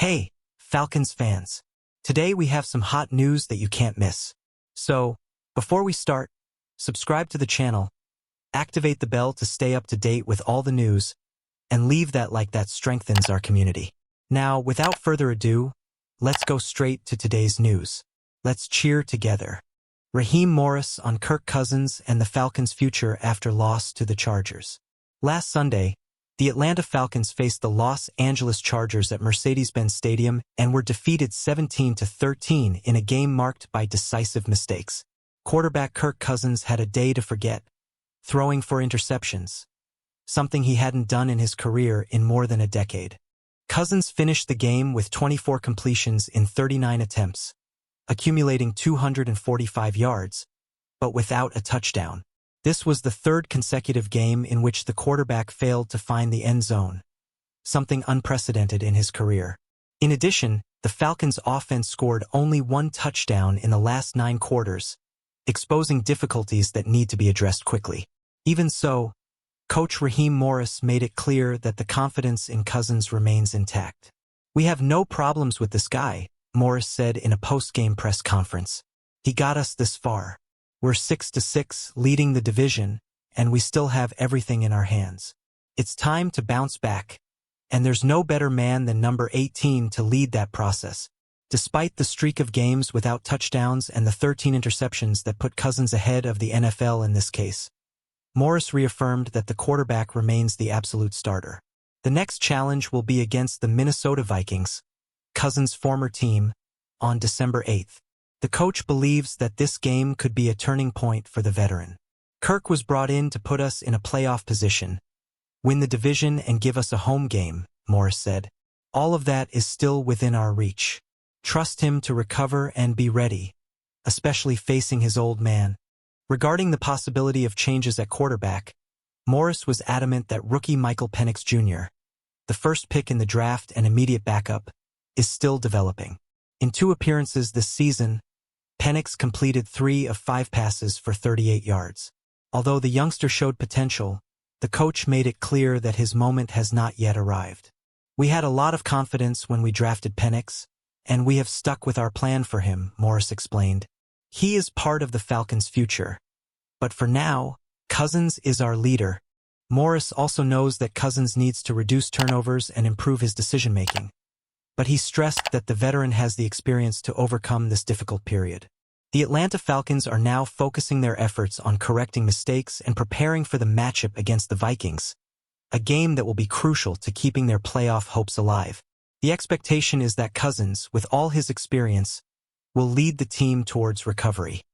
Hey, Falcons fans. Today we have some hot news that you can't miss. So, before we start, subscribe to the channel, activate the bell to stay up to date with all the news, and leave that like that strengthens our community. Now, without further ado, let's go straight to today's news. Let's cheer together. Raheem Morris on Kirk Cousins and the Falcons' future after loss to the Chargers. Last Sunday, the Atlanta Falcons faced the Los Angeles Chargers at Mercedes-Benz Stadium and were defeated 17-13 in a game marked by decisive mistakes. Quarterback Kirk Cousins had a day to forget, throwing 4 interceptions, something he hadn't done in his career in more than a decade. Cousins finished the game with 24 completions in 39 attempts, accumulating 245 yards, but without a touchdown. This was the third consecutive game in which the quarterback failed to find the end zone, something unprecedented in his career. In addition, the Falcons' offense scored only 1 touchdown in the last 9 quarters, exposing difficulties that need to be addressed quickly. Even so, Coach Raheem Morris made it clear that the confidence in Cousins remains intact. "We have no problems with this guy," Morris said in a post-game press conference. "He got us this far. We're 6-6, leading the division, and we still have everything in our hands. It's time to bounce back, and there's no better man than number 18 to lead that process." Despite the streak of games without touchdowns and the 13 interceptions that put Cousins ahead of the NFL in this case, Morris reaffirmed that the quarterback remains the absolute starter. The next challenge will be against the Minnesota Vikings, Cousins' former team, on December 8th. The coach believes that this game could be a turning point for the veteran. "Kirk was brought in to put us in a playoff position, win the division and give us a home game," Morris said. "All of that is still within our reach. Trust him to recover and be ready, especially facing his old man." Regarding the possibility of changes at quarterback, Morris was adamant that rookie Michael Penix Jr., the first pick in the draft and immediate backup, is still developing. In 2 appearances this season, Penix completed 3 of 5 passes for 38 yards. Although the youngster showed potential, the coach made it clear that his moment has not yet arrived. "We had a lot of confidence when we drafted Penix, and we have stuck with our plan for him," Morris explained. "He is part of the Falcons' future. But for now, Cousins is our leader." Morris also knows that Cousins needs to reduce turnovers and improve his decision-making, but he stressed that the veteran has the experience to overcome this difficult period. The Atlanta Falcons are now focusing their efforts on correcting mistakes and preparing for the matchup against the Vikings, a game that will be crucial to keeping their playoff hopes alive. The expectation is that Cousins, with all his experience, will lead the team towards recovery.